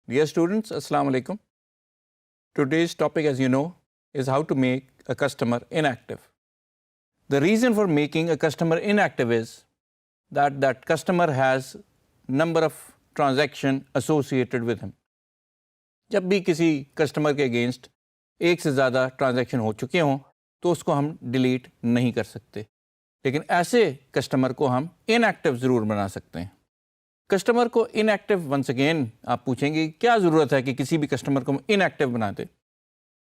Dear students, Assalamu alaikum. Today's topic, as you know, is how to make a customer inactive. The reason for making a customer inactive is that that customer has number of transaction associated with him. जब भी किसी customer के against एक से ज़्यादा transaction हो चुके हों तो उसको हम डिलीट नहीं कर सकते, लेकिन ऐसे कस्टमर को हम इनएक्टिव ज़रूर बना सकते हैं. कस्टमर को इनएक्टिव वंस अगेन आप पूछेंगे क्या ज़रूरत है कि किसी भी कस्टमर को हम इनएक्टिव बना दें.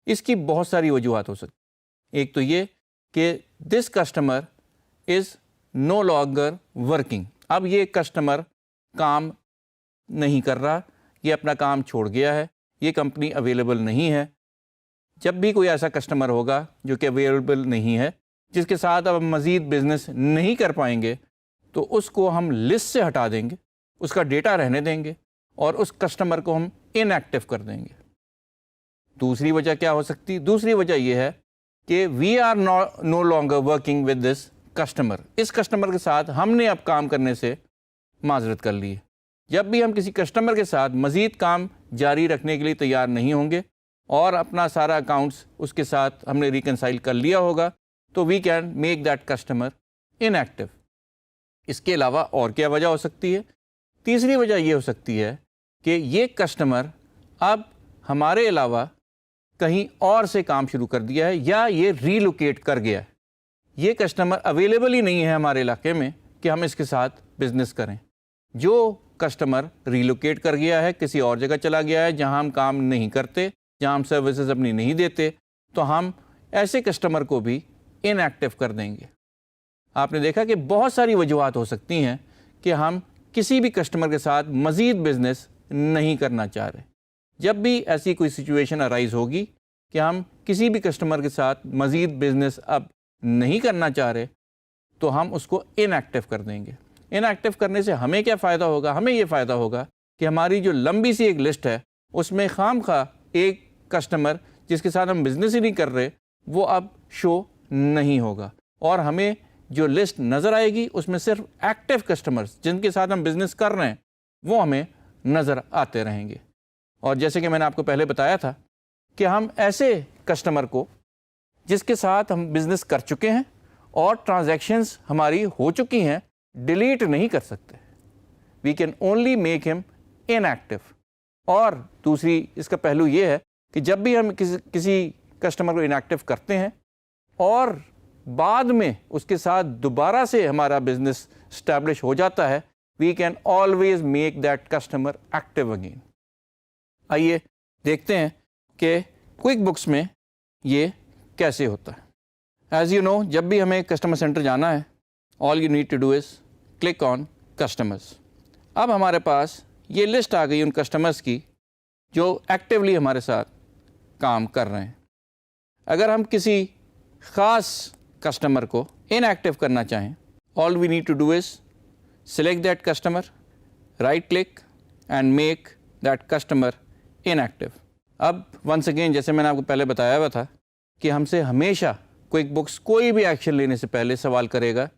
इसकी बहुत सारी वजूहत हो सकती. एक तो ये कि this customer is no longer working. अब ये कस्टमर काम नहीं कर रहा, ये अपना काम छोड़ गया है, ये कंपनी अवेलेबल नहीं है. जब भी कोई ऐसा कस्टमर होगा जो कि अवेलेबल नहीं है, जिसके साथ अब हम मज़ीद बिज़नेस नहीं कर पाएंगे, तो उसको हम लिस्ट से हटा देंगे, उसका डेटा रहने देंगे और उस कस्टमर को हम इनएक्टिव कर देंगे. दूसरी वजह क्या हो सकती? दूसरी वजह यह है कि we are no longer working with this customer. इस कस्टमर के साथ हमने अब काम करने से माजरत कर ली है. जब भी हम किसी कस्टमर के साथ मज़ीद काम जारी रखने के लिए तैयार नहीं होंगे और अपना सारा अकाउंट्स उसके साथ हमने रिकनसाइल कर लिया होगा, तो we can make that customer inactive. इसके अलावा और क्या वजह हो सकती है? तीसरी वजह ये हो सकती है कि ये कस्टमर अब हमारे अलावा कहीं और से काम शुरू कर दिया है या ये रीलोकेट कर गया है. ये कस्टमर अवेलेबल ही नहीं है हमारे इलाके में कि हम इसके साथ बिज़नेस करें. जो कस्टमर रीलोकेट कर गया है, किसी और जगह चला गया है जहां हम काम नहीं करते, जहां हम सर्विसेज अपनी नहीं देते, तो हम ऐसे कस्टमर को भी इनएक्टिव कर देंगे. आपने देखा कि बहुत सारी वजूहत हो सकती हैं कि हम किसी भी कस्टमर के साथ मज़ीद बिज़नेस नहीं करना चाह रहे. जब भी ऐसी कोई सिचुएशन अराइज़ होगी कि हम किसी भी कस्टमर के साथ मज़ीद बिज़नेस अब नहीं करना चाह रहे, तो हम उसको इनएक्टिव कर देंगे. इनएक्टिव करने से हमें क्या फ़ायदा होगा? हमें ये फ़ायदा होगा कि हमारी जो लंबी सी एक लिस्ट है उसमें खामखा एक कस्टमर जिसके साथ हम बिज़नेस ही नहीं कर रहे वो अब शो नहीं होगा, और हमें जो लिस्ट नज़र आएगी उसमें सिर्फ एक्टिव कस्टमर्स जिनके साथ हम बिज़नेस कर रहे हैं वो हमें नज़र आते रहेंगे. और जैसे कि मैंने आपको पहले बताया था कि हम ऐसे कस्टमर को जिसके साथ हम बिज़नेस कर चुके हैं और ट्रांजैक्शंस हमारी हो चुकी हैं डिलीट नहीं कर सकते. We can only make him inactive. और दूसरी इसका पहलू ये है कि जब भी हम किसी कस्टमर को इनएक्टिव करते हैं और बाद में उसके साथ दोबारा से हमारा बिज़नेस स्टैब्लिश हो जाता है, we can always make that customer active again. आइए देखते हैं कि क्विक बुक्स में ये कैसे होता है. एज़ यू नो, जब भी हमें कस्टमर सेंटर जाना है, all you need to do is click on customers. अब हमारे पास ये लिस्ट आ गई उन कस्टमर्स की जो एक्टिवली हमारे साथ काम कर रहे हैं. अगर हम किसी ख़ास कस्टमर को इनएक्टिव करना चाहें, all we need to do is select that customer, right click and make that customer inactive. अब वंस अगेन जैसे मैंने आपको पहले बताया हुआ था कि हमसे हमेशा क्विक बुक्स कोई भी एक्शन लेने से पहले सवाल करेगा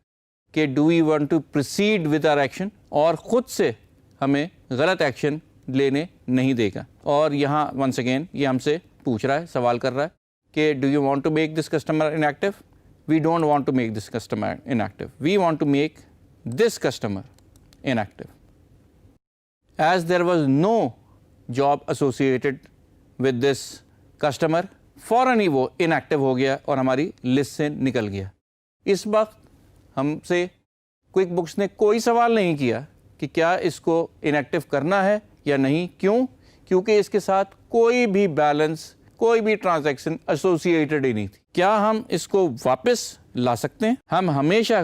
कि do we want to proceed with our action, और ख़ुद से हमें गलत एक्शन लेने नहीं देगा. और यहाँ वंस अगेन ये हमसे पूछ रहा है, सवाल कर रहा है कि do you want to make this customer inactive? We don't want to make this customer inactive, we want to make this customer inactive. As there was no job associated with this customer, फ़ौरन ही वो inactive हो गया और हमारी list से निकल गया. इस वक्त हमसे क्विक बुक्स ने कोई सवाल नहीं किया कि क्या इसको इनएक्टिव करना है या नहीं. क्यों? क्योंकि इसके साथ कोई भी बैलेंस, कोई भी ट्रांजैक्शन एसोसिएटेड ही नहीं थी. क्या हम इसको वापस ला सकते हैं? हम हमेशा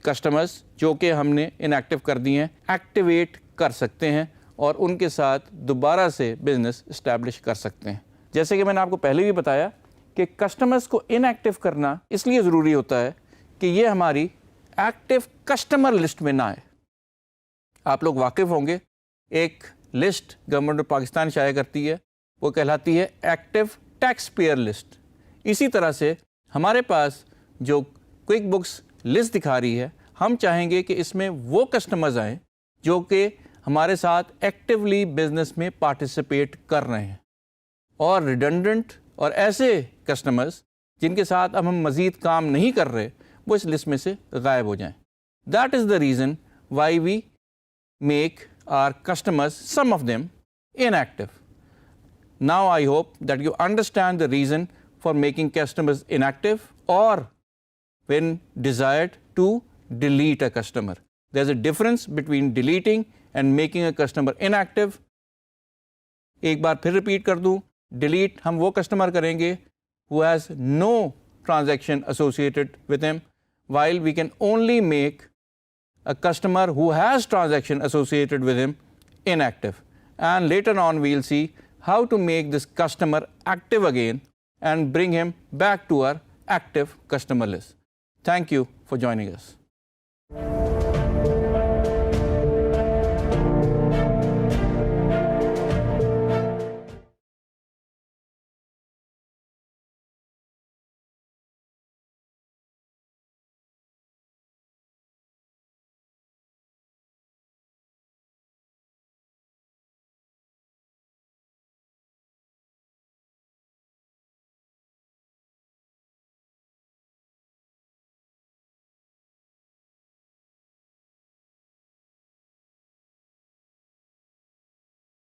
कस्टमर्स जो कि हमने इनएक्टिव कर दिए हैं एक्टिवेट कर सकते हैं और उनके साथ दोबारा से बिज़नेस इस्टेब्लिश कर सकते हैं. जैसे कि मैंने आपको पहले भी बताया कि कस्टमर्स को इनएक्टिव करना इसलिए ज़रूरी होता है कि ये हमारी एक्टिव कस्टमर लिस्ट में ना आए. आप लोग वाकिफ़ होंगे, एक लिस्ट गवर्नमेंट ऑफ पाकिस्तान शाया करती है, वो कहलाती है एक्टिव टैक्स पेयर लिस्ट. इसी तरह से हमारे पास जो क्विक बुक्स लिस्ट दिखा रही है, हम चाहेंगे कि इसमें वो कस्टमर्स आएँ जो कि ہمارے ساتھ ایکٹیولی بزنس میں پارٹیسپیٹ کر رہے ہیں، اور ریڈنڈنٹ اور ایسے کسٹمرز جن کے ساتھ اب ہم مزید کام نہیں کر رہے وہ اس لسٹ میں سے غائب ہو جائیں. That is the reason why we make our customers some of them inactive. Now I hope that you understand the reason for making customers inactive or when desired to delete a customer. There's a difference between deleting and making a customer inactive. ایک بار پھر repeat کر دوں، delete ہم وہ customer کریں گے who has no transaction associated with him, while we can only make a customer who has transaction associated with him inactive. And later on we'll see how to make this customer active again and bring him back to our active customer list. Thank you for joining us.